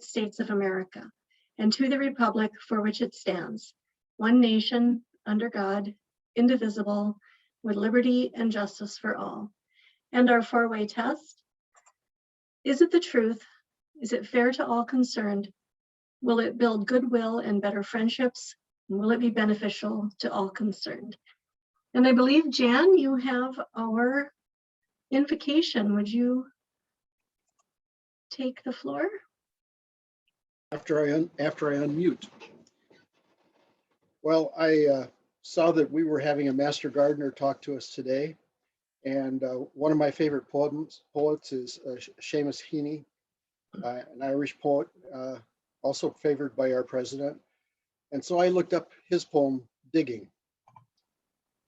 States of America, and to the republic for which it stands, one nation, under God, indivisible, with liberty and justice for all. And our four-way test: is it the truth? Is it fair to all concerned? Will it build goodwill and better friendships? And will it be beneficial to all concerned? And I believe, Jan, you have our invocation. Would you take the floor? After I unmute. Well, I saw that we were having a master gardener talk to us today, and one of my favorite poets is Seamus Heaney, an Irish poet, also favored by our president. And so I looked up his poem, Digging.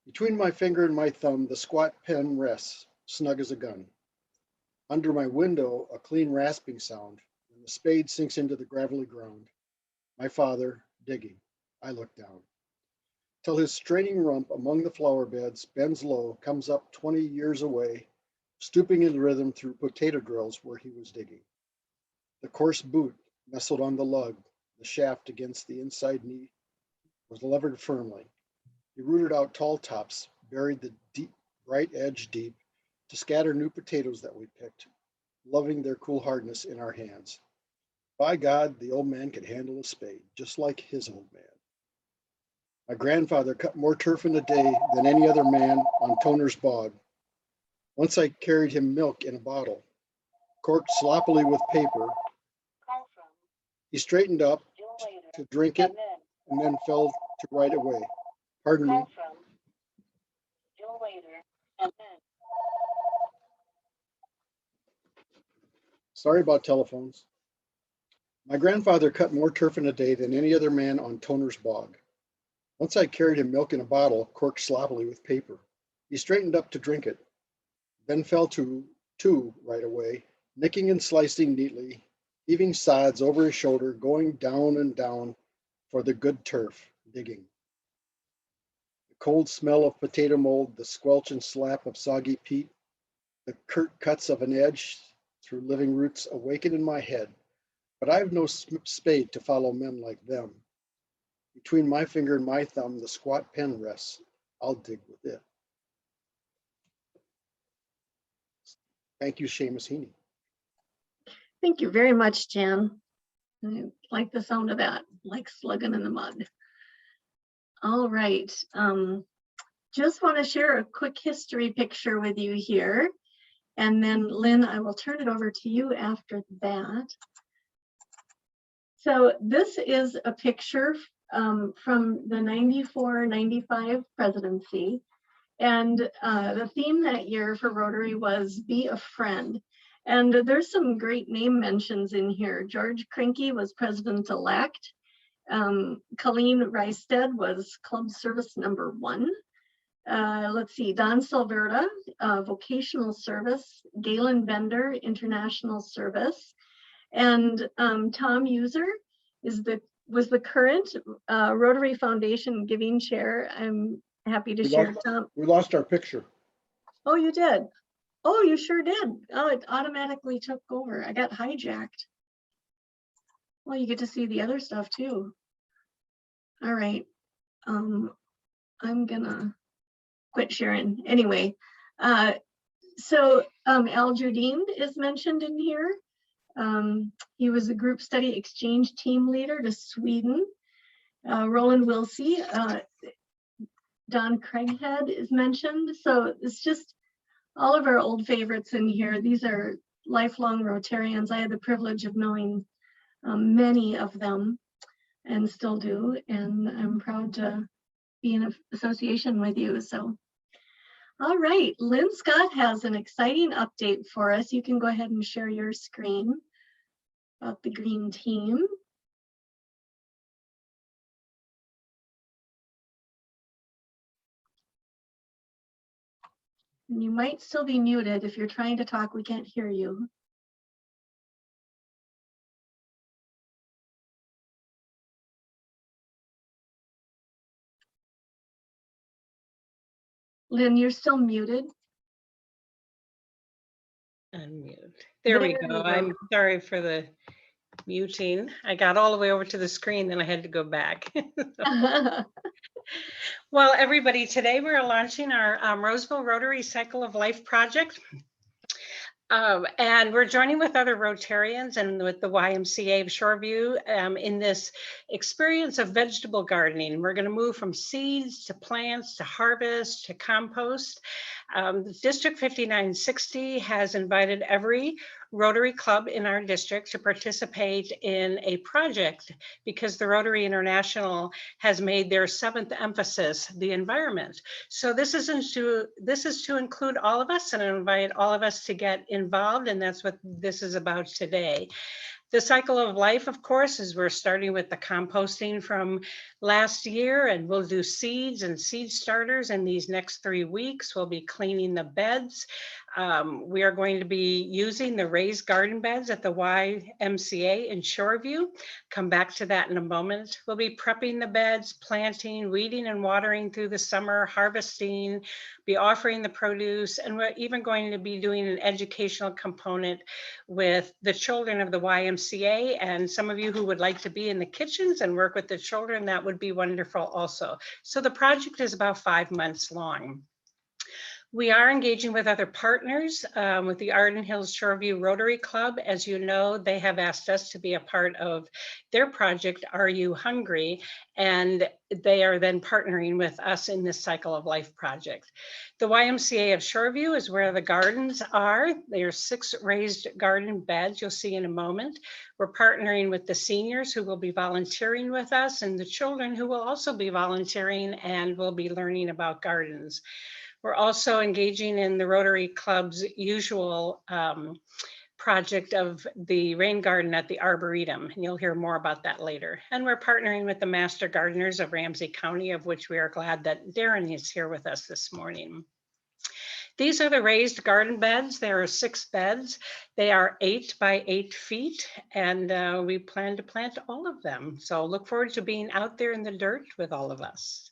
Between my finger and my thumb, the squat pen rests, snug as a gun. Under my window, a clean rasping sound. When the spade sinks into the gravelly ground, my father digging, I look down. Till his straining rump among the flower beds bends low, comes up 20 years away, stooping in rhythm through potato drills where he was digging. The coarse boot nestled on the lug, the shaft against the inside knee was levered firmly. He rooted out tall tops, buried the deep, bright edge deep to scatter new potatoes that we picked, loving their cool hardness in our hands. By God, the old man could handle a spade, just like his old man. My grandfather cut more turf in a day than any other man on Toner's bog. Once I carried him milk in a bottle, corked sloppily with paper. He straightened up to drink it and then fell to right away. Pardon me. Sorry about telephones. My grandfather cut more turf in a day than any other man on Toner's bog. Once I carried him milk in a bottle, corked sloppily with paper. He straightened up to drink it, then fell to two right away, nicking and slicing neatly, heaving sods over his shoulder, going down and down for the good turf, digging. The cold smell of potato mold, the squelch and slap of soggy peat, the curt cuts of an edge through living roots awaken in my head, but I've no spade to follow men like them. Between my finger and my thumb, the squat pen rests. I'll dig with it. Thank you, Seamus Heaney. Thank you very much, Jan. I like the sound of that, like slugging in the mud. All right. Just want to share a quick history picture with you here. And then, Lynn, I will turn it over to you after that. So this is a picture from the 94-95 presidency. And the theme that year for Rotary was Be a Friend. And there's some great name mentions in here. George Krinke was president-elect. Colleen Reisted was club service number 1. Let's see, Don Silverta, vocational service. Galen Bender, international service. And Tom User was the current Rotary Foundation giving chair. I'm happy to share, Tom. We lost our picture. Oh, you did? Oh, you sure did. Oh, it automatically took over. I got hijacked. Well, you get to see the other stuff too. All right. I'm gonna quit sharing. Anyway, so Al Judine is mentioned in here. He was a group study exchange team leader to Sweden. Roland Wilsey, Don Craighead is mentioned. So it's just all of our old favorites in here. These are lifelong Rotarians. I had the privilege of knowing many of them and still do. And I'm proud to be in association with you. So, all right, Lynn Scott has an exciting update for us. You can go ahead and share your screen about the green team. And you might still be muted. If you're trying to talk, we can't hear you. Lynn, you're still muted. Unmute. There we go. I'm sorry for the muting. I got all the way over to the screen, then I had to go back. Well, everybody, today we're launching our Roseville Rotary Cycle of Life project. And we're joining with other Rotarians and with the YMCA of Shoreview in this experience of vegetable gardening. We're going to move from seeds to plants to harvest to compost. District 5960 has invited every Rotary Club in our district to participate in a project because the Rotary International has made their 7th emphasis the environment. So this is to include all of us and invite all of us to get involved, and that's what this is about today. The cycle of life, of course, is we're starting with the composting from last year, and we'll do seeds and seed starters in these next 3 weeks. We'll be cleaning the beds. We are going to be using the raised garden beds at the YMCA in Shoreview. Come back to that in a moment. We'll be prepping the beds, planting, weeding and watering through the summer, harvesting, be offering the produce, and we're even going to be doing an educational component with the children of the YMCA. And some of you who would like to be in the kitchens and work with the children, that would be wonderful also. So the project is about 5 months long. We are engaging with other partners with the Arden Hills Shoreview Rotary Club. As you know, they have asked us to be a part of their project, Are You Hungry? And they are then partnering with us in this Cycle of Life project. The YMCA of Shoreview is where the gardens are. There are 6 raised garden beds you'll see in a moment. We're partnering with the seniors who will be volunteering with us and the children who will also be volunteering and will be learning about gardens. We're also engaging in the Rotary Club's usual project of the rain garden at the Arboretum, and you'll hear more about that later. And we're partnering with the Master Gardeners of Ramsey County, of which we are glad that Darren is here with us this morning. These are the raised garden beds. There are 6 beds. They are 8 by 8 feet, and we plan to plant all of them. So look forward to being out there in the dirt with all of us.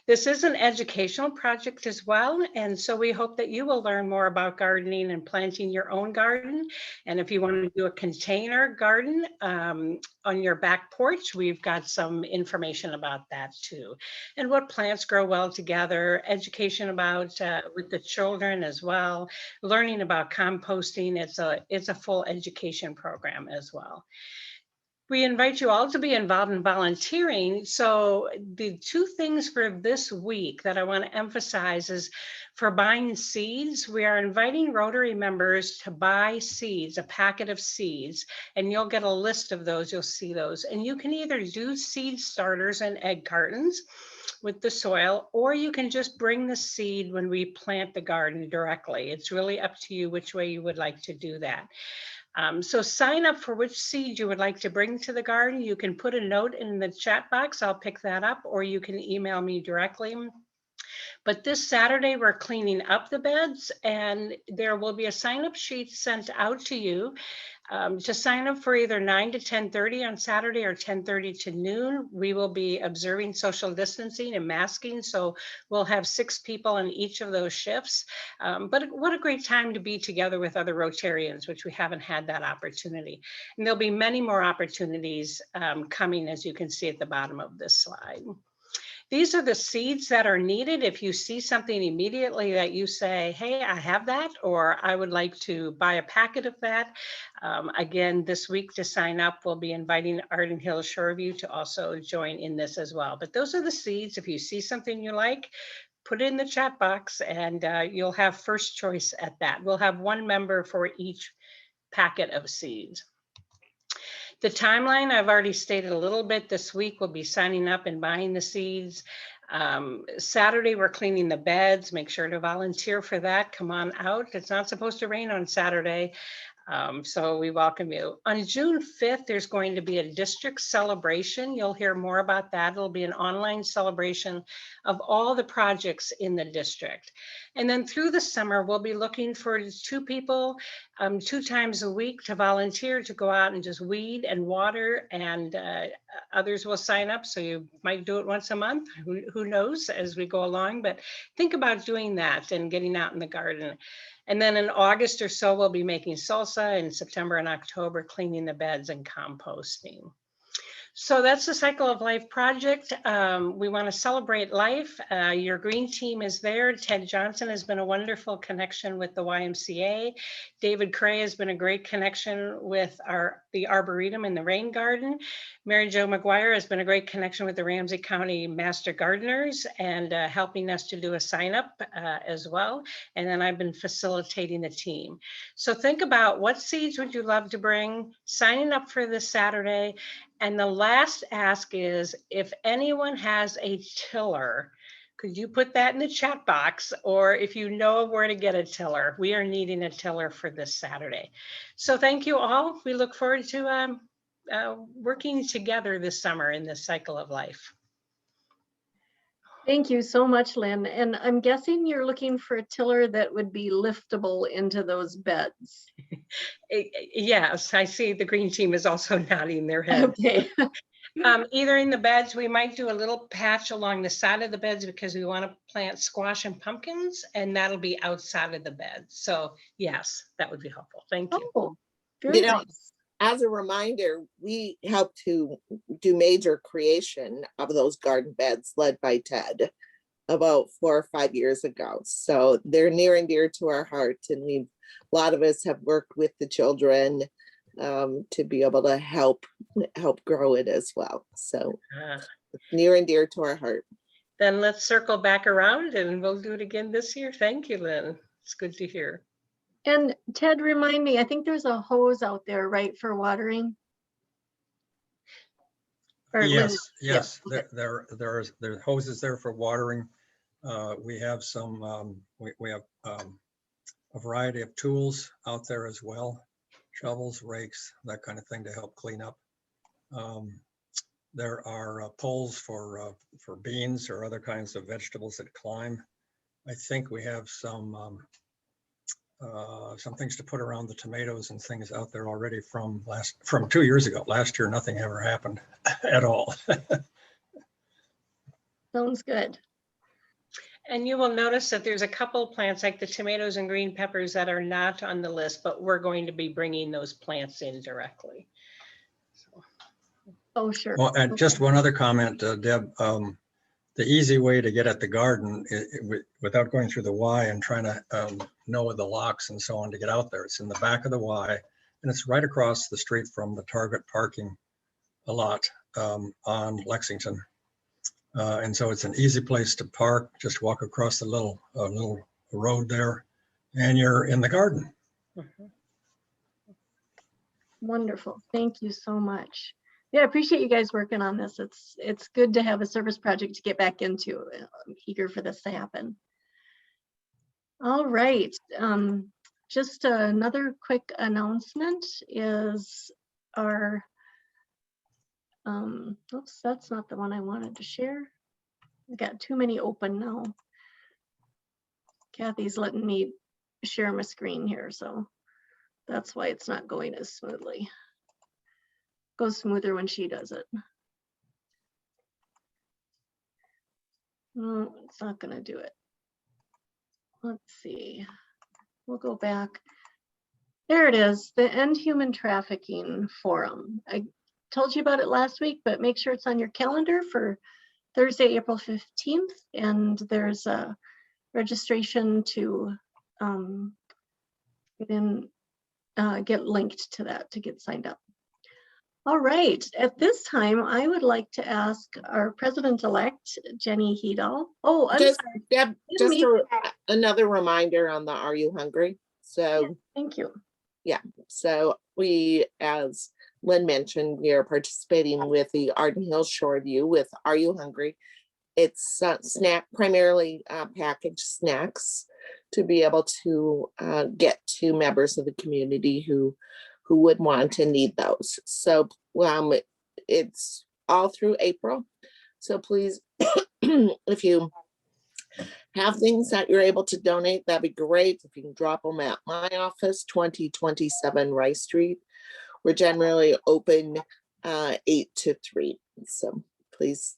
This is an educational project as well, and so we hope that you will learn more about gardening and planting your own garden. And if you want to do a container garden on your back porch, we've got some information about that too. And what plants grow well together, education about with the children as well, learning about composting. It's a full education program as well. We invite you all to be involved in volunteering. So the 2 things for this week that I want to emphasize is for buying seeds, we are inviting Rotary members to buy seeds, a packet of seeds, and you'll get a list of those, you'll see those. And you can either do seed starters and egg cartons with the soil, or you can just bring the seed when we plant the garden directly. It's really up to you which way you would like to do that. So sign up for which seed you would like to bring to the garden. You can put a note in the chat box. I'll pick that up, or you can email me directly. But this Saturday, we're cleaning up the beds, and there will be a sign-up sheet sent out to you to sign up for either 9 to 10:30 on Saturday or 10:30 to noon. We will be observing social distancing and masking, so we'll have 6 people in each of those shifts. But what a great time to be together with other Rotarians, which we haven't had that opportunity. And there'll be many more opportunities coming, as you can see at the bottom of this slide. These are the seeds that are needed. If you see something immediately that you say, hey, I have that, or I would like to buy a packet of that. Again, this week to sign up, we'll be inviting Arden Hills Shoreview to also join in this as well. But those are the seeds. If you see something you like, put it in the chat box and you'll have first choice at that. We'll have 1 member for each packet of seeds. The timeline, I've already stated a little bit. This week we'll be signing up and buying the seeds. Saturday, we're cleaning the beds. Make sure to volunteer for that. Come on out. It's not supposed to rain on Saturday. So we welcome you. On June 5th, there's going to be a district celebration. You'll hear more about that. It'll be an online celebration of all the projects in the district. And then through the summer, we'll be looking for 2 people 2 times a week to volunteer to go out and just weed and water, and others will sign up. So you might do it once a month, who knows, as we go along, but think about doing that and getting out in the garden. And then in August or so, we'll be making salsa. In September and October, cleaning the beds and composting. So that's the Cycle of Life project. We want to celebrate life. Your green team is there. Ted Johnson has been a wonderful connection with the YMCA. David Cray has been a great connection with the Arboretum and the Rain Garden. Mary Jo McGuire has been a great connection with the Ramsey County Master Gardeners and helping us to do a sign up as well. And then I've been facilitating the team. So think about what seeds would you love to bring, signing up for this Saturday. And the last ask is, if anyone has a tiller, could you put that in the chat box? Or if you know where to get a tiller, we are needing a tiller for this Saturday. So thank you all. We look forward to working together this summer in this Cycle of Life. Thank you so much, Lynn. And I'm guessing you're looking for a tiller that would be liftable into those beds. Yes, I see the green team is also nodding their head. Okay. Either in the beds, we might do a little patch along the side of the beds because we want to plant squash and pumpkins, and that'll be outside of the bed. So yes, that would be helpful. Thank you. Oh, very You know, nice. as a reminder, we helped to do major creation of those garden beds led by Ted about 4 or 5 years ago. So they're near and dear to our heart. And a lot of us have worked with the children to be able to help grow it as well. So near and dear to our heart. Then let's circle back around and we'll do it again this year. Thank you, Lynn. It's good to hear. And Ted, remind me, I think there's a hose out there, right, for watering? Or Lynn? Yes, Yeah, okay. there are hoses there for watering. We have some, we have a variety of tools out there as well, shovels, rakes, that kind of thing to help clean up. There are poles for beans or other kinds of vegetables that climb. I think we have some things to put around the tomatoes and things out there already from 2 years ago. Last year, nothing ever happened at all. Sounds good. And you will notice that there's a couple plants like the tomatoes and green peppers that are not on the list, but we're going to be bringing those plants in directly. So. Oh, sure. Well, and just one other comment, Deb. The easy way to get at the garden without going through the Y and trying to know the locks and so on to get out there. It's in the back of the Y, and it's right across the street from the Target parking lot on Lexington. And so it's an easy place to park. Just walk across the little road there, and you're in the garden. Mm-hmm. Wonderful. Thank you so much. Yeah, I appreciate you guys working on this. It's good to have a service project to get back into. I'm eager for this to happen. All right. Just another quick announcement is our, oops, that's not the one I wanted to share. I got too many open now. Kathy's letting me share my screen here, so that's why it's not going as smoothly. Goes smoother when she does it. No, it's not going to do it. Let's see. We'll go back. There it is, the End Human Trafficking Forum. I told you about it last week, but make sure it's on your calendar for Thursday, April 15th. And there's a registration to get linked to that to get signed up. All right, at this time, I would like to ask our president-elect, Jenny Hedal. Oh, I'm Just, sorry. Deb, just another reminder on the Are You Hungry? So, Yeah, thank you. yeah, so we, as Lynn mentioned, we are participating with the Arden Hills Shoreview with Are You Hungry? It's primarily packaged snacks to be able to get to members of the community who would want to need those. So it's all through April. So please, if you have things that you're able to donate, that'd be great. If you can drop them at my office, 2027 Rice Street. We're generally open 8 to 3. So please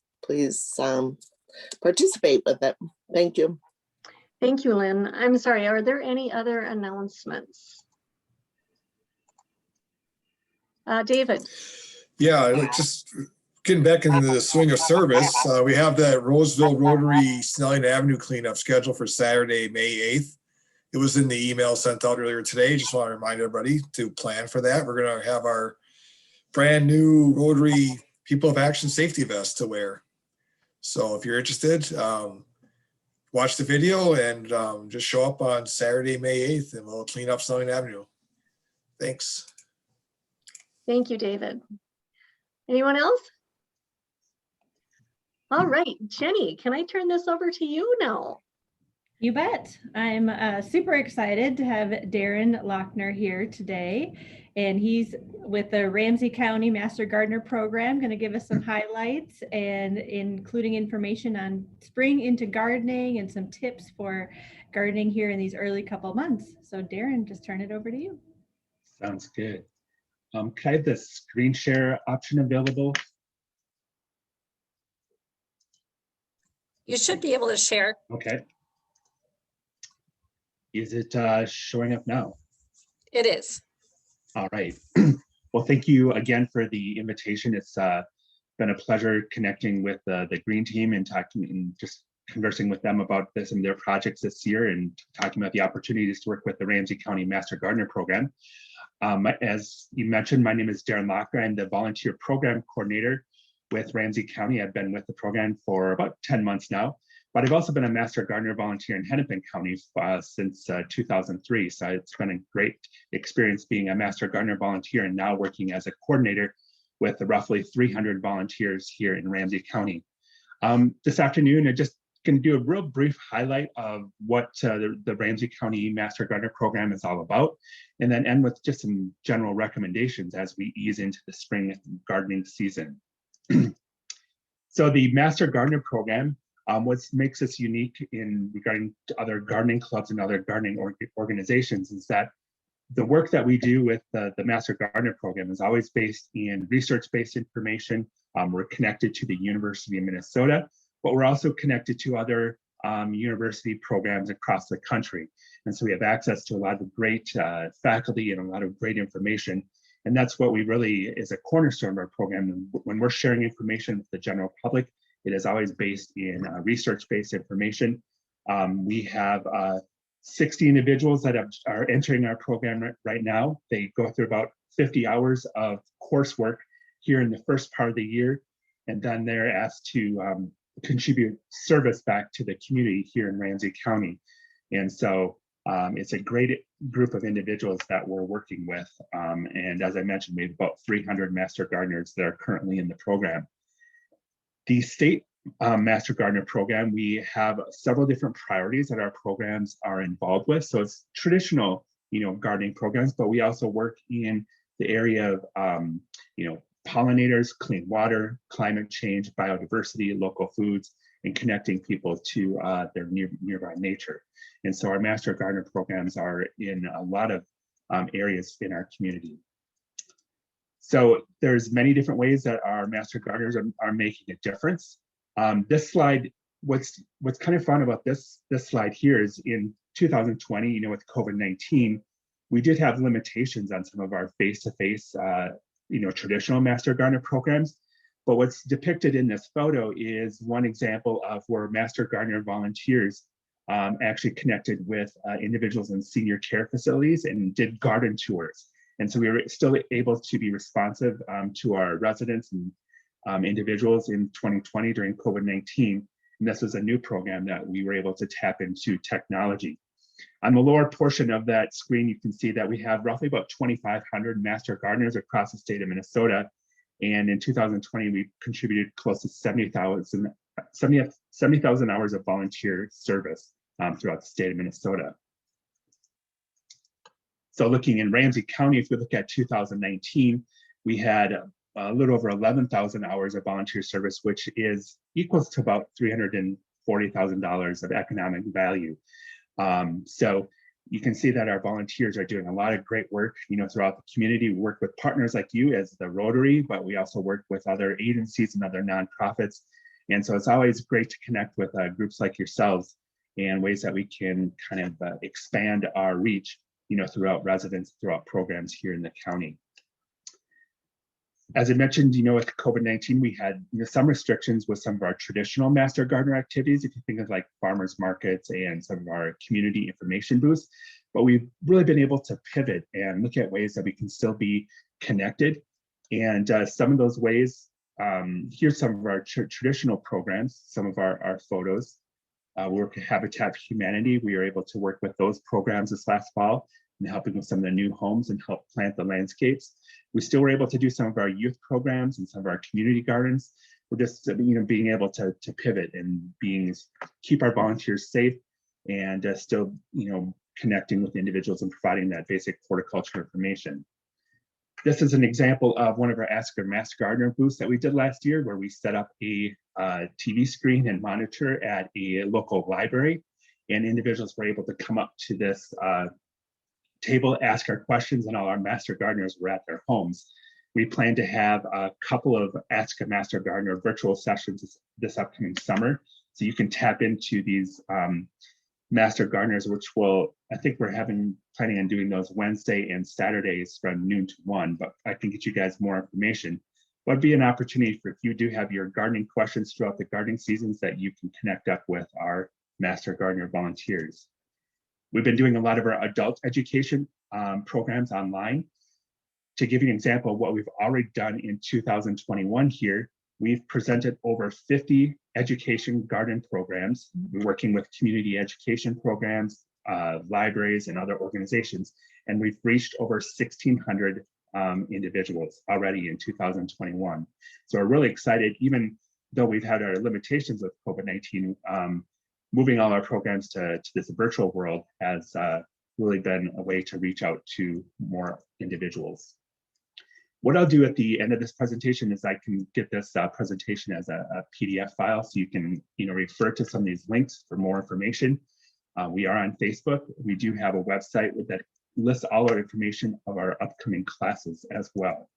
participate with it. Thank you. Thank you, Lynn. I'm sorry, are there any other announcements? David, Yeah, just getting back into the swing of service, we have that Roseville Rotary Snelling Avenue cleanup scheduled for Saturday, May 8th. It was in the email sent out earlier today. Just want to remind everybody to plan for that. We're going to have our brand new Rotary People of Action safety vest to wear. So if you're interested, watch the video and just show up on Saturday, May 8th, and we'll clean up Snelling Avenue. Thanks. thank you, David. Anyone else? All right, Jenny, can I turn this over to you now? You bet. I'm super excited to have Darren Lochner here today. And he's with the Ramsey County Master Gardener Program, going to give us some highlights and including information on spring into gardening and some tips for gardening here in these early couple months. So Darren, just turn it over to you. Sounds good. Can I have the screen share option available? You should be able to share. Okay. Is it showing up now? It is. All right. Well, thank you again for the invitation. It's been a pleasure connecting with the green team and talking and just conversing with them about some of their projects this year and talking about the opportunities to work with the Ramsey County Master Gardener Program. As you mentioned, my name is Darren Lochner. I'm the volunteer program coordinator with Ramsey County. I've been with the program for about 10 months now, but I've also been a Master Gardener volunteer in Hennepin County since 2003. So it's been a great experience being a Master Gardener volunteer and now working as a coordinator with the roughly 300 volunteers here in Ramsey County. This afternoon, I'm just going to do a real brief highlight of what the Ramsey County Master Gardener Program is all about, and then end with just some general recommendations as we ease into the spring gardening season. So the Master Gardener Program, what makes us unique in regarding to other gardening clubs and other gardening organizations is that the work that we do with the Master Gardener Program is always based in research-based information. We're connected to the University of Minnesota, but we're also connected to other university programs across the country. And so we have access to a lot of great faculty and a lot of great information. And that's what we really is a cornerstone of our program. And when we're sharing information with the general public, it is always based in research-based information. We have 60 individuals that are entering our program right now. They go through about 50 hours of coursework here in the first part of the year. And then they're asked to contribute service back to the community here in Ramsey County. And so it's a great group of individuals that we're working with. And as I mentioned, we have about 300 Master Gardeners that are currently in the program. The state Master Gardener Program, we have several different priorities that our programs are involved with. So it's traditional, gardening programs, but we also work in the area of, pollinators, clean water, climate change, biodiversity, local foods, and connecting people to their nearby nature. And so our Master Gardener programs are in a lot of areas in our community. So there's many different ways that our Master Gardeners are making a difference. This slide, what's kind of fun about this slide here is in 2020, with COVID-19, we did have limitations on some of our face-to-face traditional Master Gardener programs. But what's depicted in this photo is one example of where Master Gardener volunteers actually connected with individuals in senior care facilities and did garden tours. And so we were still able to be responsive to our residents and individuals in 2020 during COVID-19. And this was a new program that we were able to tap into technology. On the lower portion of that screen, you can see that we have roughly about 2,500 Master Gardeners across the state of Minnesota. And in 2020, we contributed close to 70,000 hours of volunteer service throughout the state of Minnesota. So looking in Ramsey County, if we look at 2019, we had a little over 11,000 hours of volunteer service, which is equals to about $340,000 of economic value. So you can see that our volunteers are doing a lot of great work, throughout the community. We work with partners like you as the Rotary, but we also work with other agencies and other nonprofits. And so it's always great to connect with groups like yourselves and ways that we can kind of expand our reach, throughout residents, throughout programs here in the county. As I mentioned, with COVID-19, we had some restrictions with some of our traditional Master Gardener activities, if you think of like farmers markets and some of our community information booths, but we've really been able to pivot and look at ways that we can still be connected. And some of those ways, here's some of our traditional programs, some of our photos. We work at Habitat for Humanity. We were able to work with those programs this last fall and helping with some of the new homes and help plant the landscapes. We still were able to do some of our youth programs and some of our community gardens. We're just being able to pivot and keep our volunteers safe and still connecting with individuals and providing that basic horticulture information. This is an example of one of our Ask Our Master Gardener booths that we did last year, where we set up a TV screen and monitor at a local library, and individuals were able to come up to this table, ask our questions, and all our Master Gardeners were at their homes. We plan to have a couple of Ask a Master Gardener virtual sessions this upcoming summer, so you can tap into these Master Gardeners, which I think we're planning on doing those Wednesday and Saturdays from noon to 1, but I can get you guys more information. Would be an opportunity for, if you do have your gardening questions throughout the gardening seasons, that you can connect up with our Master Gardener volunteers. We've been doing a lot of our adult education programs online. To give you an example of what we've already done in 2021 here, we've presented over 50 education garden programs. We're working with community education programs, libraries, and other organizations, and we've reached over 1,600 individuals already in 2021. So we're really excited, even though we've had our limitations with COVID-19, moving all our programs to this virtual world has really been a way to reach out to more individuals. What I'll do at the end of this presentation is I can get this presentation as a PDF file, so you can refer to some of these links for more information. We are on Facebook. We do have a website that lists all our information of our upcoming classes as well.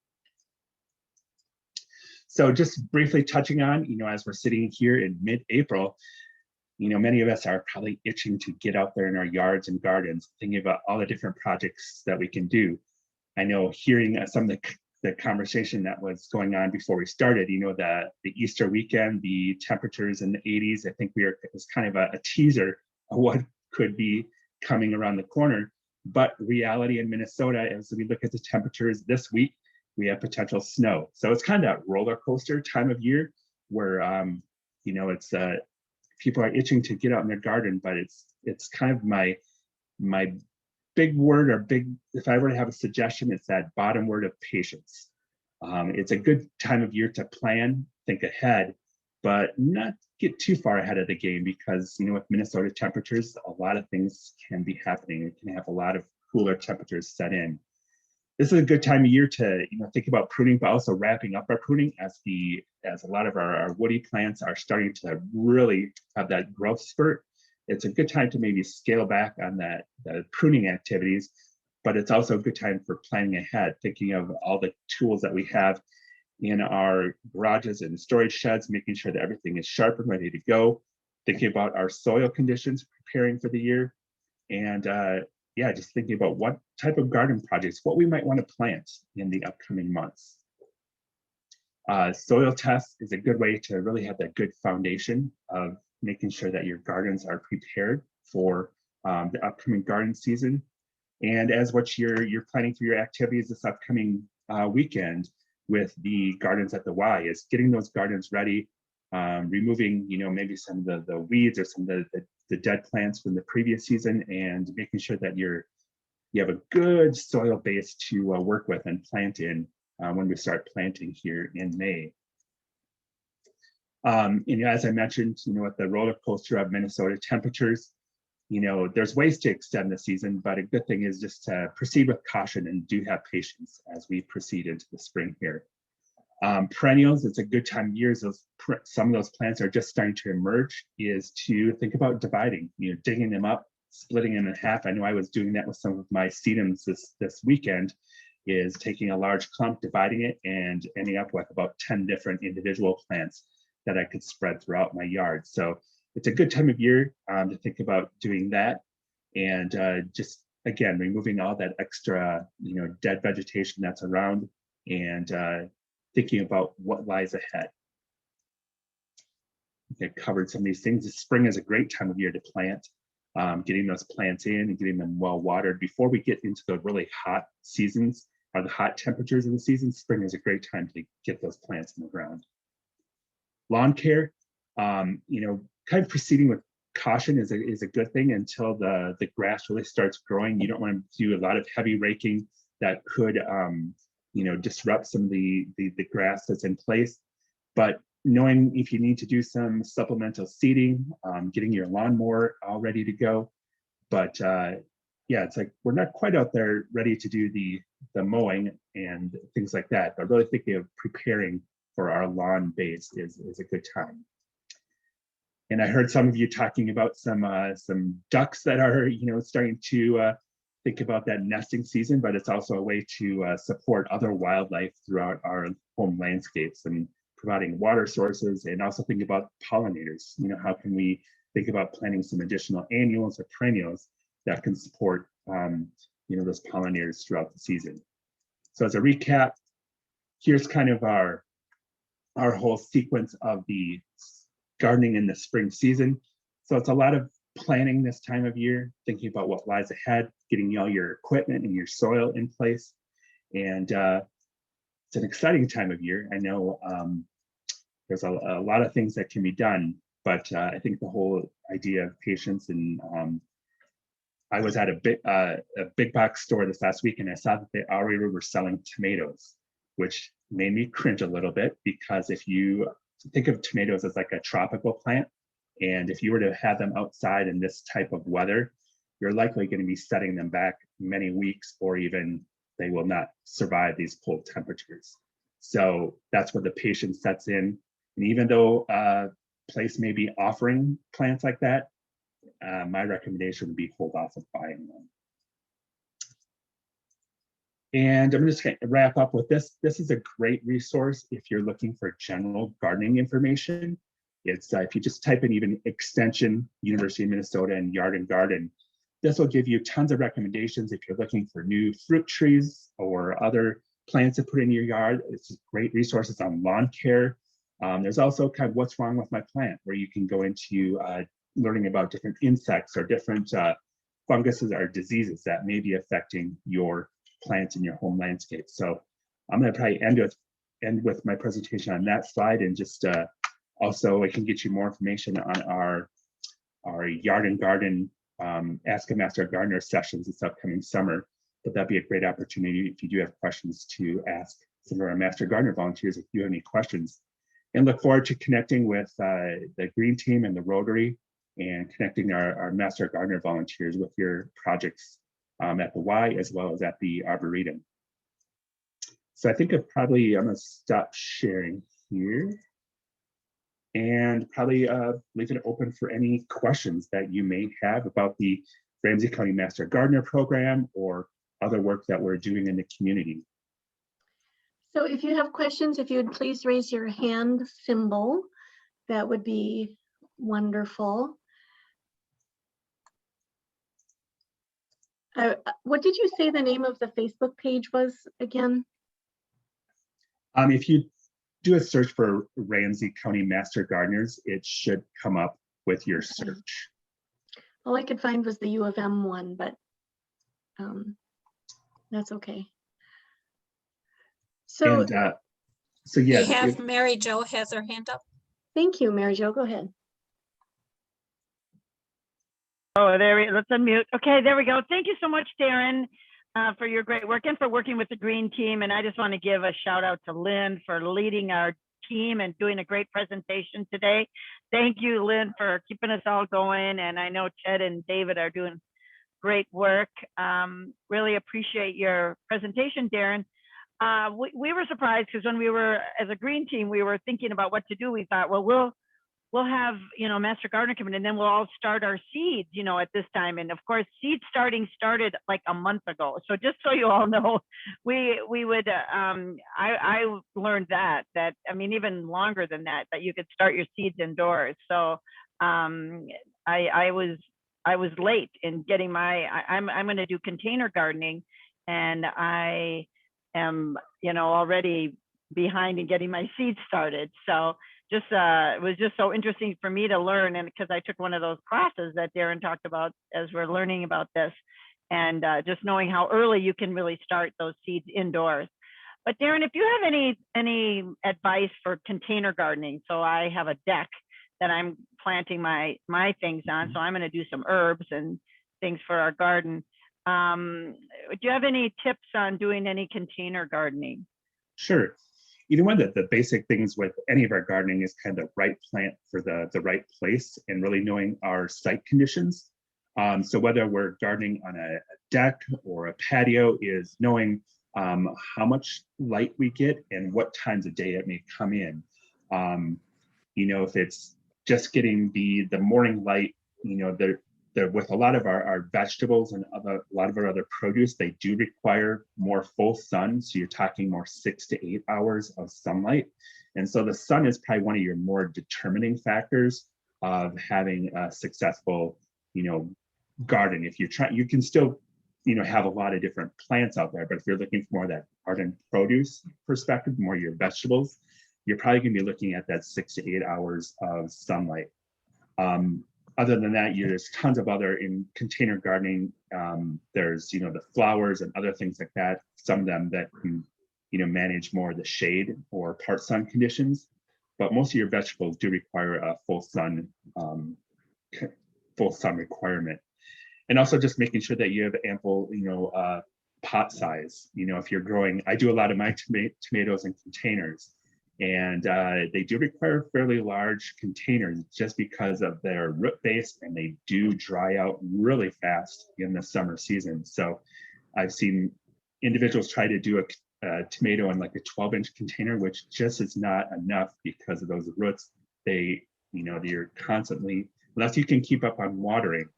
So just briefly touching on, as we're sitting here in mid-April, many of us are probably itching to get out there in our yards and gardens, thinking about all the different projects that we can do. I know hearing some of the conversation that was going on before we started, the Easter weekend, the temperatures in the 80s, I think it was kind of a teaser of what could be coming around the corner. But reality in Minnesota, as we look at the temperatures this week, we have potential snow. So it's kind of that roller coaster time of year where, it's people are itching to get out in their garden, but it's kind of my big word, or if I were to have a suggestion, it's that bottom word of patience. It's a good time of year to plan, think ahead, but not get too far ahead of the game, because with Minnesota temperatures, a lot of things can be happening. It can have a lot of cooler temperatures set in. This is a good time of year to think about pruning, but also wrapping up our pruning as a lot of our woody plants are starting to really have that growth spurt. It's a good time to maybe scale back on the pruning activities, but it's also a good time for planning ahead, thinking of all the tools that we have in our garages and storage sheds, making sure that everything is sharp and ready to go, thinking about our soil conditions, preparing for the year, and just thinking about what type of garden projects, what we might want to plant in the upcoming months. Soil test is a good way to really have that good foundation of making sure that your gardens are prepared for the upcoming garden season. And as what you're planning for your activities this upcoming weekend with the Gardens at the Y, is getting those gardens ready, removing maybe some of the weeds or some of the dead plants from the previous season, and making sure that you have a good soil base to work with and plant in when we start planting here in May. As I mentioned, with the roller coaster of Minnesota temperatures, there's ways to extend the season, but a good thing is just to proceed with caution and do have patience as we proceed into the spring here. Perennials, it's a good time of year. Some of those plants are just starting to emerge, is to think about dividing, digging them up, splitting them in half. I know I was doing that with some of my sedums this weekend, is taking a large clump, dividing it, and ending up with about 10 different individual plants that I could spread throughout my yard. So it's a good time of year to think about doing that. And just, again, removing all that extra, dead vegetation that's around, and thinking about what lies ahead. I've covered some of these things. The spring is a great time of year to plant. Getting those plants in and getting them well watered before we get into the really hot seasons or the hot temperatures of the season. Spring is a great time to get those plants in the ground. Lawn care, kind of proceeding with caution is a good thing until the grass really starts growing. You don't want to do a lot of heavy raking that could disrupt some of the grass that's in place. But knowing if you need to do some supplemental seeding, getting your lawnmower all ready to go. But yeah, it's like we're not quite out there ready to do the mowing and things like that, but really thinking of preparing for our lawn base is a good time. And I heard some of you talking about some ducks that are starting to think about that nesting season, but it's also a way to support other wildlife throughout our home landscapes and providing water sources, and also think about pollinators. How can we think about planting some additional annuals or perennials that can support those pollinators throughout the season. So as a recap, here's kind of our whole sequence of the gardening in the spring season. So it's a lot of planning this time of year, thinking about what lies ahead, getting all your equipment and your soil in place. And it's an exciting time of year. I know there's a lot of things that can be done, but I think the whole idea of patience, and I was at a big box store this last week, and I saw that they already were selling tomatoes, which made me cringe a little bit, because if you think of tomatoes as like a tropical plant, and if you were to have them outside in this type of weather, you're likely going to be setting them back many weeks, or even they will not survive these cold temperatures. So that's where the patience sets in. And even though a place may be offering plants like that, my recommendation would be hold off of buying them. And I'm just going to wrap up with this. This is a great resource if you're looking for general gardening information. It's if you just type in even extension, University of Minnesota, and yard and garden, this will give you tons of recommendations if you're looking for new fruit trees or other plants to put in your yard. It's great resources on lawn care. There's also kind of what's wrong with my plant, where you can go into learning about different insects or different funguses or diseases that may be affecting your plants in your home landscape. So I'm going to probably end with my presentation on that slide, and just also I can get you more information on our yard and garden Ask a Master Gardener sessions this upcoming summer. But that'd be a great opportunity if you do have questions to ask some of our Master Gardener volunteers if you have any questions. And look forward to connecting with the Green Team and the Rotary, and connecting our Master Gardener volunteers with your projects at the Y as well as at the Arboretum. So I think I'm gonna stop sharing here, and probably leave it open for any questions that you may have about the Ramsey County Master Gardener Program or other work that we're doing in the community. So if you have questions, if you would please raise your hand symbol, that would be wonderful. What did you say the name of the Facebook page was again? If you do a search for Ramsey County Master Gardeners, it should come up with your search. All I could find was the U of M one, but that's okay. So, And so yeah. We have Mary Jo has her hand up. thank you, Mary Jo, go ahead. Oh, let's unmute. Okay, there we go. Thank you so much, Darren, for your great work and for working with the Green Team. And I just want to give a shout out to Lynn for leading our team and doing a great presentation today. Thank you, Lynn, for keeping us all going. And I know Ted and David are doing great work. Really appreciate your presentation, Darren. We were surprised because when we were, as a Green Team, we were thinking about what to do. We thought, well, we'll have, Master Gardener come in, and then we'll all start our seeds, at this time. And of course, seed starting started like a month ago. So just so you all know, we would, I learned that, I mean, even longer than that, that you could start your seeds indoors. So I was late in getting I'm going to do container gardening, and I am, already behind in getting my seeds started. So just it was just so interesting for me to learn, and because I took one of those classes that Darren talked about as we're learning about this, and just knowing how early you can really start those seeds indoors. But Darren, if you have any advice for container gardening, so I have a deck that I'm planting my things on, so I'm going to do some herbs and things for our garden. Do you have any tips on doing any container gardening? Sure. One of the basic things with any of our gardening is kind of the right plant for the right place, and really knowing our site conditions. So whether we're gardening on a deck or a patio, is knowing how much light we get and what times of day it may come in. If it's just getting the morning light, they're with a lot of our vegetables and a lot of our other produce, they do require more full sun. So you're talking more 6 to 8 hours of sunlight. And so the sun is probably one of your more determining factors of having a successful, garden. If you're trying, you can still, have a lot of different plants out there, but if you're looking for more of that garden produce perspective, more your vegetables, you're probably going to be looking at that 6 to 8 hours of sunlight. Other than that, there's tons of other in container gardening. There's, the flowers and other things like that. Some of them that can, manage more of the shade or part sun conditions. But most of your vegetables do require a full sun requirement. And also just making sure that you have ample, pot size. If you're growing, I do a lot of my tomatoes in containers. And they do require fairly large containers just because of their root base, and they do dry out really fast in the summer season. So I've seen individuals try to do a tomato in like a 12-inch container, which just is not enough because of those roots. You're constantly, unless you can keep up on watering,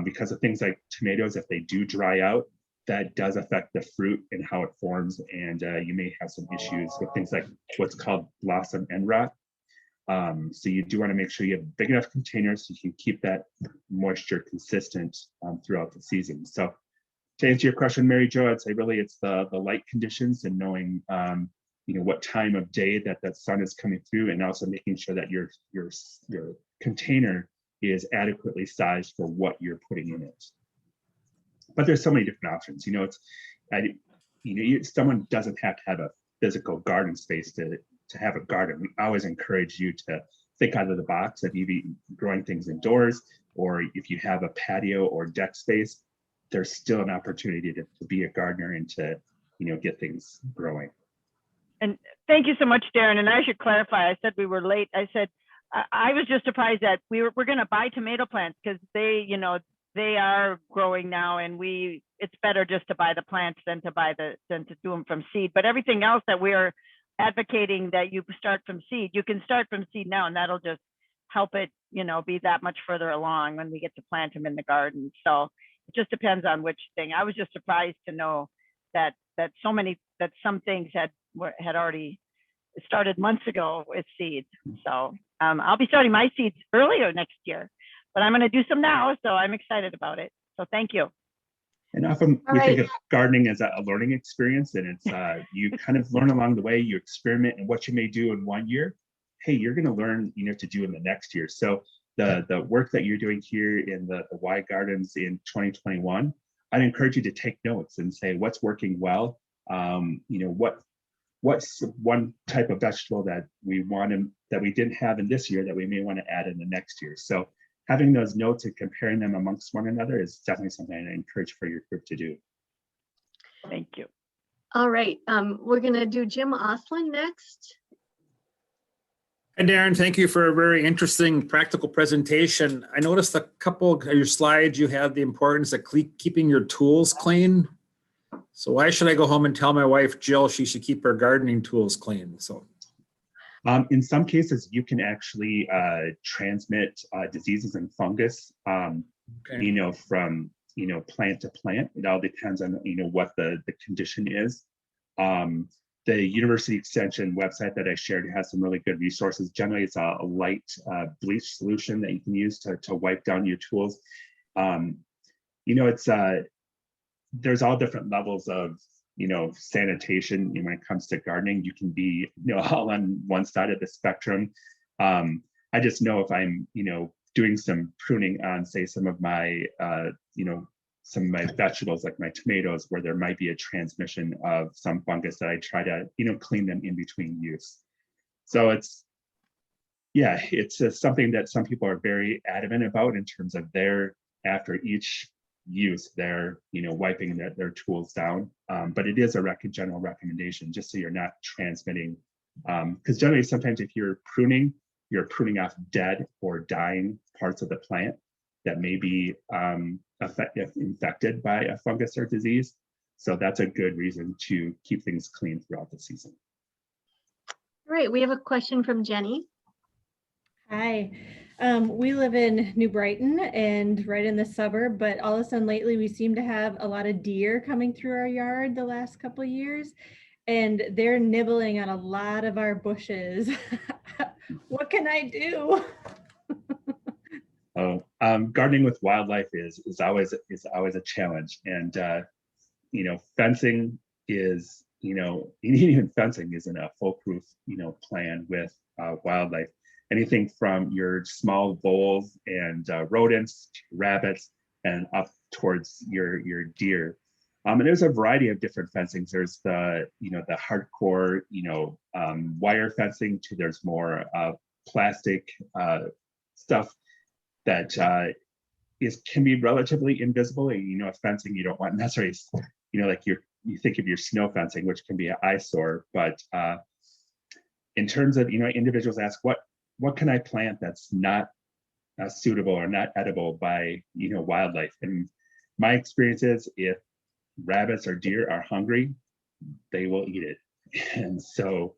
because of things like tomatoes, if they do dry out, that does affect the fruit and how it forms, and you may have some issues with things like what's called blossom end rot. So you do want to make sure you have big enough containers so you can keep that moisture consistent throughout the season. So to answer your question, Mary Jo, I'd say really it's the light conditions and knowing what time of day that sun is coming through, and also making sure that your container is adequately sized for what you're putting in it. But there's so many different options. Someone doesn't have to have a physical garden space to have a garden. We always encourage you to think out of the box. If you be growing things indoors, or if you have a patio or deck space, there's still an opportunity to be a gardener and to get things growing. And thank you so much, Darren. And I should clarify, I said we were late. I said I was just surprised that we're going to buy tomato plants, because they are growing now, and it's better just to buy the plants than to do them from seed. But everything else that we're advocating that you start from seed, you can start from seed now, and that'll just help it, be that much further along when we get to plant them in the garden. So it just depends on which thing. I was just surprised to know that some things had already started months ago with seeds. So I'll be starting my seeds earlier next year, but I'm going to do some now, so I'm excited about it. So thank you. And often we think of gardening as a learning experience, and it's you kind of learn along the way, you experiment, and what you may do in one year, hey, you're going to learn to do in the next year. So the work that you're doing here in the Y Gardens in 2021, I'd encourage you to take notes and say what's working well. What's one type of vegetable that we didn't have in this year that we may want to add in the next year. So having those notes and comparing them amongst one another is definitely something I encourage for your group to do. Thank you. All right, we're going to do Jim Oslin next. Hi, Darren. Thank you for a very interesting practical presentation. I noticed a couple of your slides, you have the importance of keeping your tools clean. So why should I go home and tell my wife, Jill, she should keep her gardening tools clean? So, in some cases, you can actually transmit diseases and fungus, from plant to plant. It all depends on what the condition is. the University Extension website that I shared has some really good resources. Generally, it's a light bleach solution that you can use to wipe down your tools. You know, it's there's all different levels of, you know, sanitation. When it comes to gardening, you can be, you know, all on one side of the spectrum. I just know if I'm, you know, doing some pruning on, say, some of my, you know, some of my vegetables, like my tomatoes, where there might be a transmission of some fungus, that I try to, you know, clean them in between use. So it's, yeah, it's something that some people are very adamant about in terms of their, after each use, they're, you know, wiping their tools down. But it is a general recommendation, just so you're not transmitting, because generally sometimes if you're pruning off dead or dying parts of the plant that may be infected by a fungus or disease. So that's a good reason to keep things clean throughout the season. All right, we have a question from Jenny. Hi, we live in New Brighton and right in the suburb, but all of a sudden lately we seem to have a lot of deer coming through our yard the last couple of years, and they're nibbling on a lot of our bushes. What can I do? Oh, gardening with wildlife is always a challenge, and you know, fencing is, you know, even fencing isn't a foolproof, you know, plan with wildlife. Anything from your small voles and rodents, to rabbits, and up towards your deer. And there's a variety of different fencings. There's the, you know, the hardcore, you know, wire fencing, to there's more plastic stuff that can be relatively invisible. You know, fencing you don't want necessarily, you know, like you think of your snow fencing, which can be an eyesore. But in terms of, you know, individuals ask, what can I plant that's not suitable or not edible by, you know, wildlife? And my experience is, if rabbits or deer are hungry, they will eat it. And so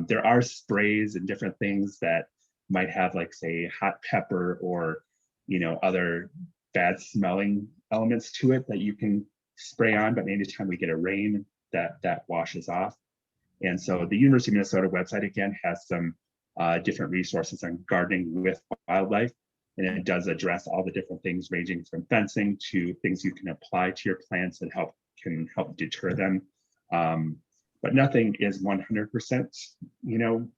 there are sprays and different things that might have, like, say, hot pepper or, you know, other bad smelling elements to it that you can spray on, but anytime we get a rain, that washes off. And so the University of Minnesota website, again, has some different resources on gardening with wildlife, and it does address all the different things, ranging from fencing to things you can apply to your plants that can help deter them. But nothing is 100%, you know,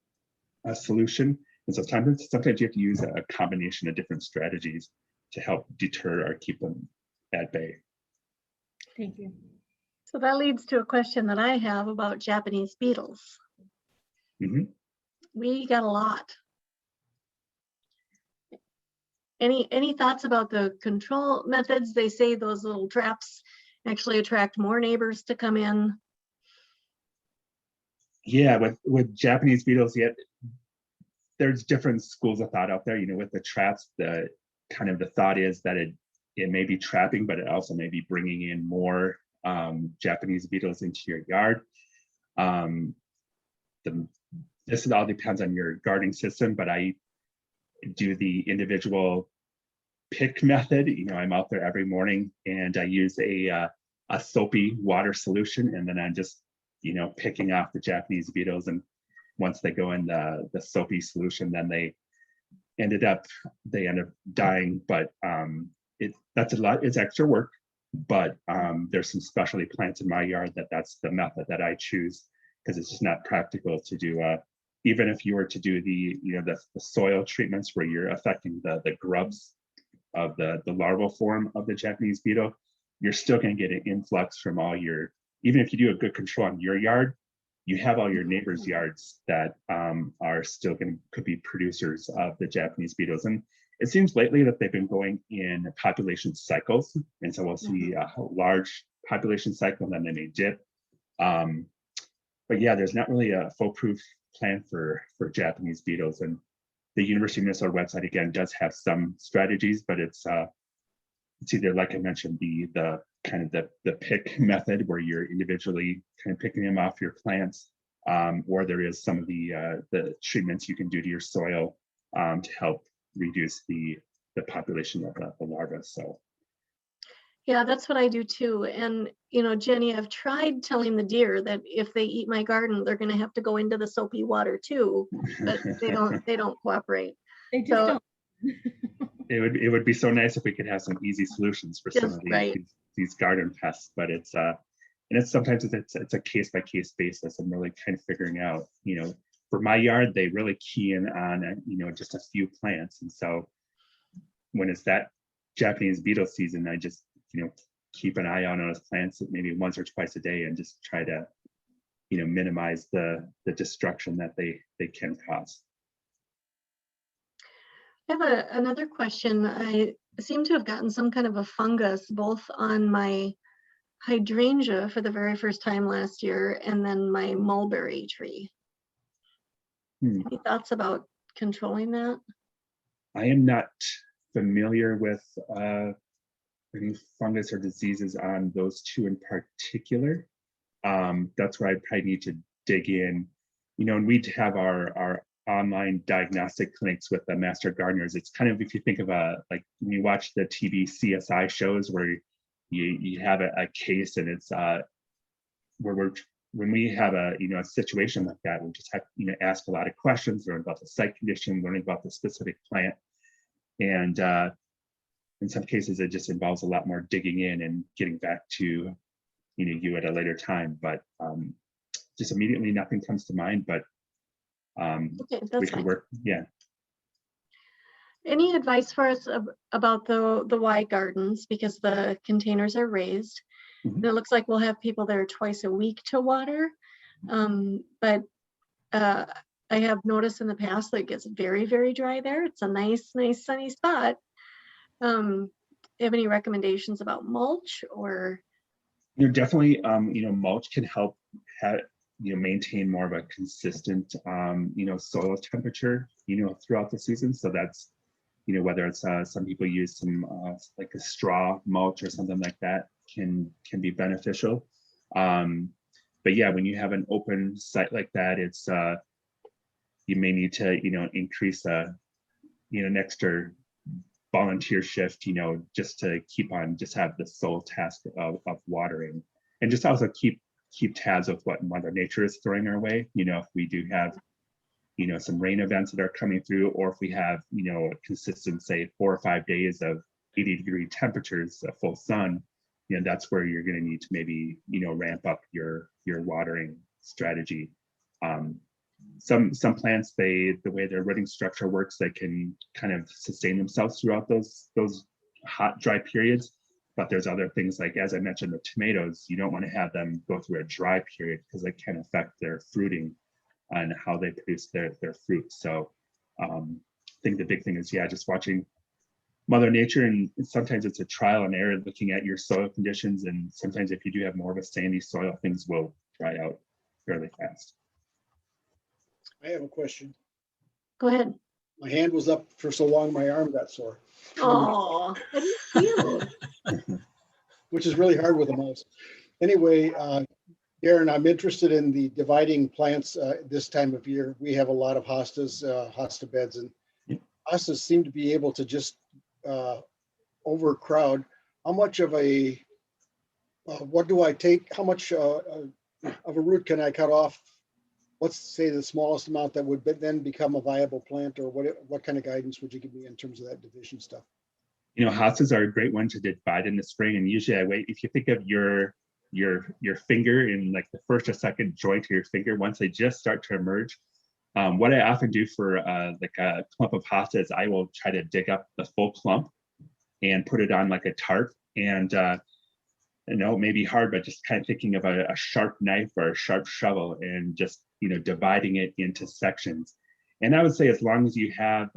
a solution. And so sometimes you have to use a combination of different strategies to help deter or keep them at bay. Thank you. So that leads to a question that I have about Japanese beetles. Mm-hmm. We got a lot. Any thoughts about the control methods? They say those little traps actually attract more neighbors to come in. Yeah, with Japanese beetles, yet there's different schools of thought out there. You know, with the traps, the thought is that it may be trapping, but it also may be bringing in more Japanese beetles into your yard. This all depends on your gardening system, but I do the individual pick method. You know, I'm out there every morning and I use a soapy water solution, and then I'm just, you know, picking off the Japanese beetles. And once they go in the soapy solution, then they end up dying. But that's a lot. It's extra work, but there's some specialty plants in my yard that's the method that I choose, because it's just not practical to do. Even if you were to do the soil treatments where you're affecting the grubs of the larval form of the Japanese beetle, you're still going to get an influx from all your, even if you do a good control on your yard, you have all your neighbors' yards that are still could be producers of the Japanese beetles. And it seems lately that they've been going in population cycles. And so we'll see a large population cycle, and then they may dip. But yeah, there's not really a foolproof plan for Japanese beetles. And the University of Minnesota website, again, does have some strategies, but it's either, like I mentioned, the pick method where you're individually kind of picking them off your plants, or there is some of the treatments you can do to your soil to help reduce the population of the larvae. So Yeah, that's what I do too. And, you know, Jenny, I've tried telling the deer that if they eat my garden, they're gonna have to go into the soapy water too, but they don't cooperate. They just So, don't. It would be so nice if we could have some easy solutions for some Just of right. these garden pests, but it's and it's sometimes it's a case by case basis. I'm really kind of figuring out, you know, for my yard, they really key in on, you know, just a few plants. And so when it's that Japanese beetle season, I just, you know, keep an eye out on those plants maybe once or twice a day and just try to, you know, minimize the destruction that they can cause. I have another question. I seem to have gotten some kind of a fungus both on my hydrangea for the very first time last year and then my mulberry tree. Any thoughts about controlling that? I am not familiar with any fungus or diseases on those two in particular. That's where I probably need to dig in. You know, and we'd have our online diagnostic clinics with the master gardeners. It's kind of, if you think of like when you watch the TV CSI shows where you have a case and it's when we have a, you know, a situation like that, we just have, you know, ask a lot of questions, learn about the site condition, learning about the specific plant. And in some cases, it just involves a lot more digging in and getting back to, you know, you at a later time. But just immediately, nothing comes to mind. But Okay, we that's can fine. work. Yeah. Any advice for us about the Y gardens, because the containers are raised? Mhm. And it looks like we'll have people there twice a week to water. But I have noticed in the past that it gets very, very dry there. It's a nice sunny spot. You have any recommendations about mulch or? You know, definitely, you know, mulch can help you know, maintain more of a consistent, you know, soil temperature, you know, throughout the season. So that's, you know, whether it's some people use some like a straw mulch or something like that can be beneficial. But yeah, when you have an open site like that, it's you may need to, you know, increase you know, an extra volunteer shift, you know, just to keep on, just have the sole task of watering, and just also keep tabs of what Mother Nature is throwing our way. You know, if we do have, you know, some rain events that are coming through, or if we have, you know, a consistent, say, 4 or 5 days of 80-degree temperatures, a full sun, you know, that's where you're going to need to maybe, you know, ramp up your watering strategy. Some plants, the way their rooting structure works, they can kind of sustain themselves throughout those hot, dry periods. But there's other things like, as I mentioned, the tomatoes, you don't want to have them go through a dry period because it can affect their fruiting and how they produce their fruit. So I think the big thing is, yeah, just watching Mother Nature, and sometimes it's a trial and error looking at your soil conditions. And sometimes if you do have more of a sandy soil, things will dry out fairly fast. I have a question. Go ahead. My hand was up for so long, my arm got sore. Oh, how do you feel? Which is really hard with a mouse. Anyway, Darren, I'm interested in the dividing plants this time of year. We have a lot of hostas, hosta beds, and hostas seem to be able to just overcrowd. How much of a, what do I take? How much of a root can I cut off? Let's say the smallest amount that would then become a viable plant, or what kind of guidance would you give me in terms of that division stuff? You know, hostas are a great one to divide in the spring. And usually I wait, if you think of your finger in like the first or second joint of your finger, once they just start to emerge, what I often do for like a clump of hosta is I will try to dig up the full clump and put it on like a tarp. And I know it may be hard, but just kind of thinking of a sharp knife or a sharp shovel and just, you know, dividing it into sections. And I would say as long as you have,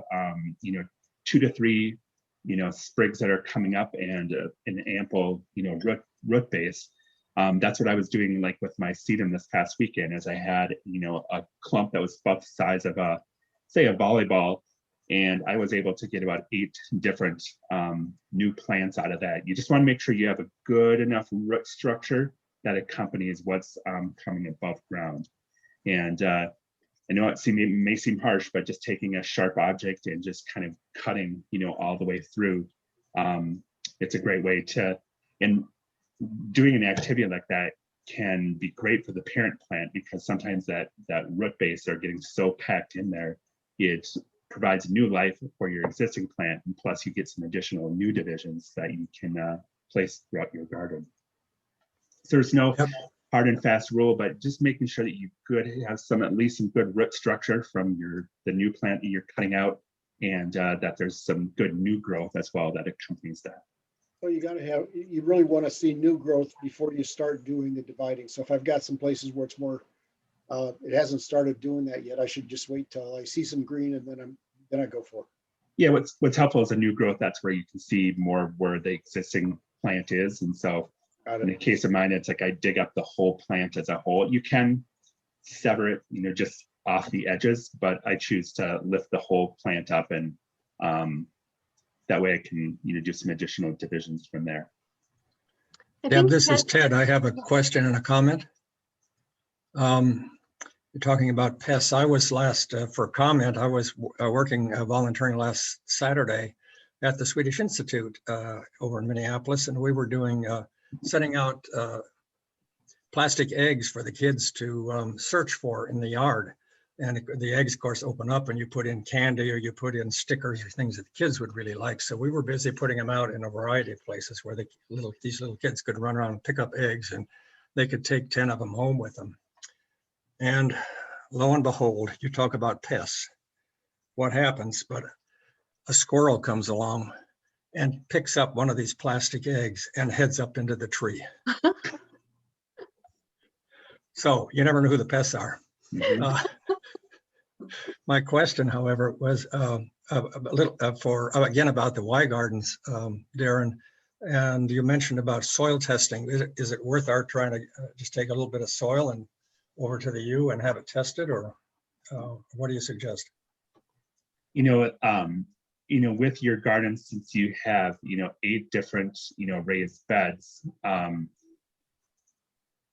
you know, 2 to 3, you know, sprigs that are coming up and an ample, you know, root base. That's what I was doing like with my sedum this past weekend, as I had, you know, a clump that was about the size of say a volleyball. And I was able to get about 8 different new plants out of that. You just want to make sure you have a good enough root structure that accompanies what's coming above ground. And I know it may seem harsh, but just taking a sharp object and just kind of cutting, you know, all the way through, it's a great way to And doing an activity like that can be great for the parent plant, because sometimes that root base are getting so packed in there, it provides new life for your existing plant, and plus you get some additional new divisions that you can place throughout your garden. So there's no hard and fast rule, but just making sure that you have at least some good root structure from the new plant that you're cutting out, and that there's some good new growth as well that accompanies that. Well, you really want to see new growth before you start doing the dividing. So if I've got some places where it's more, it hasn't started doing that yet, I should just wait till I see some green and then I go for it. Yeah, what's helpful is a new growth. That's where you can see more where the existing plant is. And so in the case of mine, it's like I dig up the whole plant as a whole. You can sever it, just off the edges, but I choose to lift the whole plant up, and that way I can do some additional divisions from there. Deb, this is Ted. I have a question and a comment. You're talking about pests. I was for comment, I was volunteering last Saturday at the Swedish Institute over in Minneapolis, and we were doing setting out plastic eggs for the kids to search for in the yard. And the eggs, of course, open up and you put in candy or you put in stickers or things that the kids would really like. So we were busy putting them out in a variety of places where these little kids could run around and pick up eggs, and they could take 10 of them home with them. And lo and behold, you talk about pests. What happens? But a squirrel comes along and picks up one of these plastic eggs and heads up into the tree. So you never know who the pests are. My question, however, was a little again about the Y gardens, Darren. And you mentioned about soil testing. Is it worth our trying to just take a little bit of soil and over to the U and have it tested, or what do you suggest? With your garden, since you have 8 different raised beds,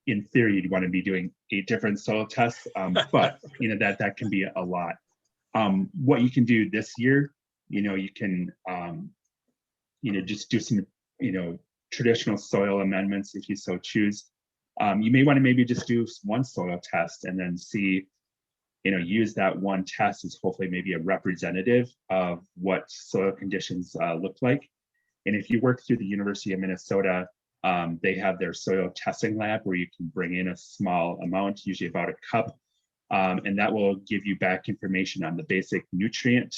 in theory you'd want to be doing 8 different soil tests, but that can be a lot. What you can do this year, you can just do some traditional soil amendments if you so choose. You may want to maybe just do one soil test and then see, use that one test as hopefully maybe a representative of what soil conditions look like. And if you work through the University of Minnesota, they have their soil testing lab where you can bring in a small amount, usually about a cup, and that will give you back information on the basic nutrient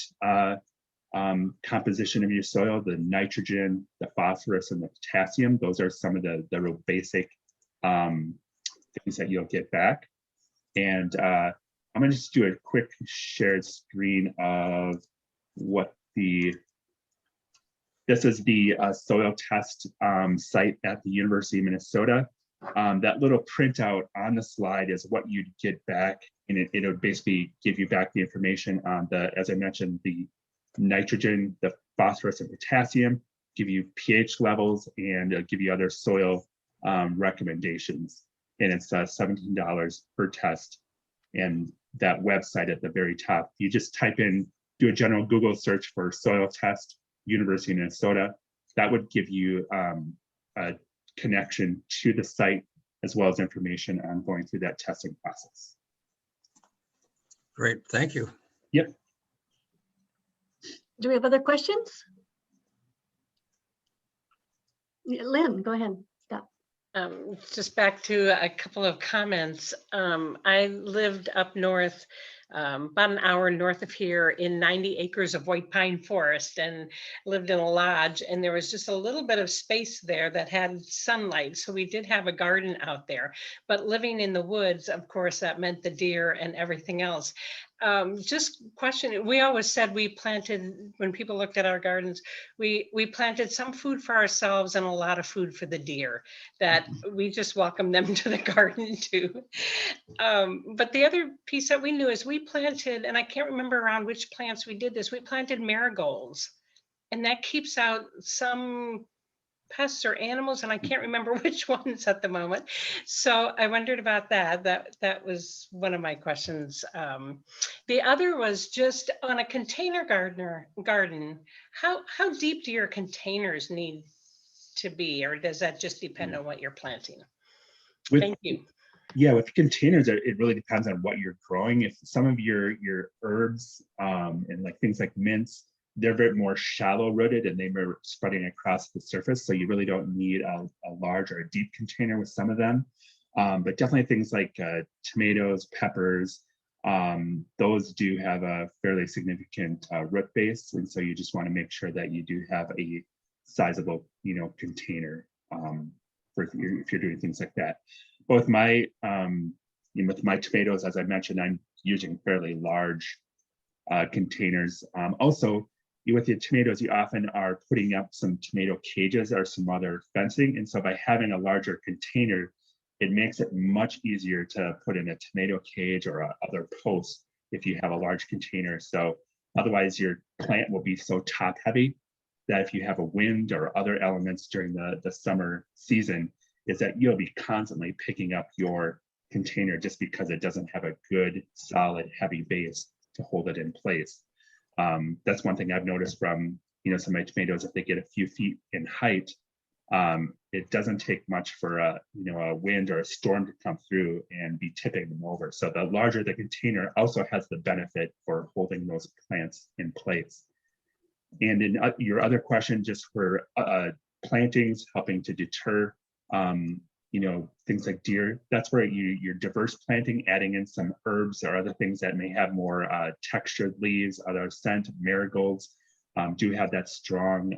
composition of your soil, the nitrogen, the phosphorus, and the potassium. Those are some of the real basic things that you'll get back. And I'm going to just do a quick shared screen of what this is the soil test site at the University of Minnesota. That little printout on the slide is what you'd get back, and it would basically give you back the information on as I mentioned, the nitrogen, the phosphorus, and potassium, give you pH levels, and give you other soil recommendations. And it's $17 per test. And that website at the very top, you just type in, do a general Google search for soil test, University of Minnesota. That would give you a connection to the site, as well as information on going through that testing process. Great, thank you. Yep. Do we have other questions? Lynn, go ahead. Stop. Just back to a couple of comments. I lived up north, about an hour north of here, in 90 acres of white pine forest, and lived in a lodge, and there was just a little bit of space there that had sunlight. So we did have a garden out there, but living in the woods, of course, that meant the deer and everything else. Just question, we always said we planted, when people looked at our gardens, we planted some food for ourselves and a lot of food for the deer, that we just welcome them to the garden too. But the other piece that we knew is we planted, and I can't remember around which plants we did this, we planted marigolds, and that keeps out some pests or animals, and I can't remember which ones at the moment. So I wondered about that. That was one of my questions. The other was just on a container garden, how deep do your containers need to be, or does that just depend on what you're planting? With, Thank you. yeah, with containers, it really depends on what you're growing. If some of your herbs and like things like mints, they're very more shallow rooted and they're spreading across the surface. So you really don't need a large or a deep container with some of them. But definitely things like tomatoes, peppers, those do have a fairly significant root base. And so you just want to make sure that you do have a sizable, container for if you're doing things like that. But with my tomatoes, as I mentioned, I'm using fairly large containers. Also, with your tomatoes, you often are putting up some tomato cages or some other fencing. And so by having a larger container, it makes it much easier to put in a tomato cage or other post if you have a large container. So otherwise your plant will be so top heavy that if you have a wind or other elements during the summer season, is that you'll be constantly picking up your container just because it doesn't have a good, solid, heavy base to hold it in place. That's one thing I've noticed from some of my tomatoes. If they get a few feet in height, it doesn't take much for a wind or a storm to come through and be tipping them over. So the larger the container also has the benefit for holding those plants in place. And in your other question, just for plantings, helping to deter things like deer, that's where you're diverse planting, adding in some herbs or other things that may have more textured leaves, other scent. Marigolds do have that strong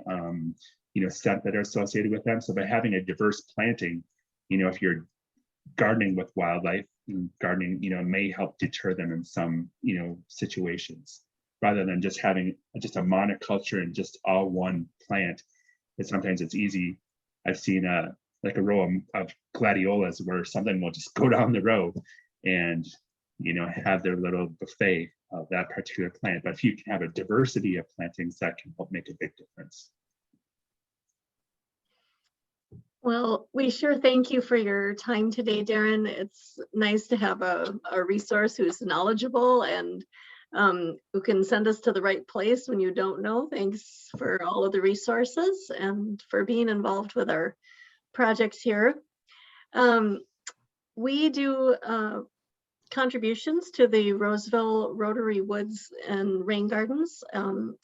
scent that are associated with them. So by having a diverse planting, if you're gardening with wildlife, gardening may help deter them in some situations, rather than just having just a monoculture and just all one plant. And sometimes it's easy. I've seen like a row of gladiolas where something will just go down the row and have their little buffet of that particular plant. But if you can have a diversity of plantings, that can help make a big difference. Well, we sure thank you for your time today, Darren. It's nice to have a resource who's knowledgeable and who can send us to the right place when you don't know. Thanks for all of the resources and for being involved with our projects here. We do contributions to the Roseville Rotary Woods and Rain Gardens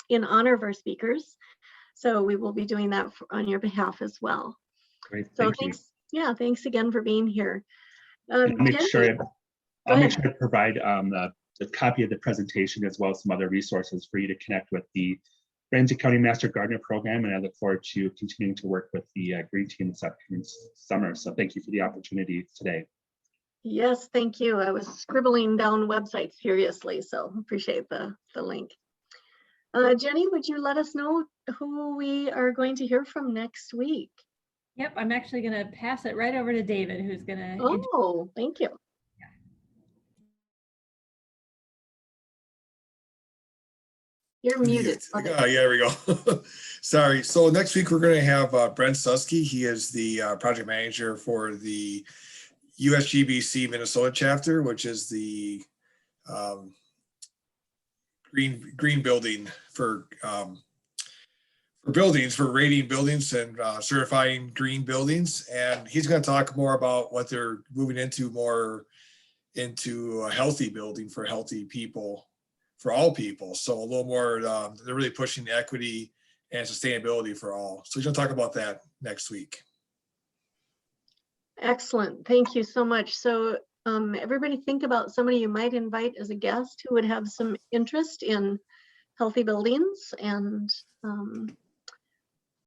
in honor of our speakers. So we will be doing that on your behalf as well. Great, So thank thanks. you. Yeah, thanks again for being here. I'll make sure ahead. to provide the copy of the presentation as well as some other resources for you to connect with the Ramsey County Master Gardener Program, and I look forward to continuing to work with the Green Team this upcoming summer. So thank you for the opportunity today. Yes, thank you. I was scribbling down websites furiously, so appreciate the link. Jenny, would you let us know who we are going to hear from next week? Yep, I'm actually going to pass it right over to David, who's going to. Oh, thank you. You're muted. Yeah, there we go. Sorry. So next week we're going to have Brent Susky. He is the project manager for the USGBC Minnesota chapter, which is the green building for buildings, for rating buildings and certifying green buildings. And he's going to talk more about what they're moving into, more into a healthy building for healthy people, for all people. So a little more, they're really pushing equity and sustainability for all. So he's going to talk about that next week. Excellent. Thank you so much. So everybody think about somebody you might invite as a guest who would have some interest in healthy buildings and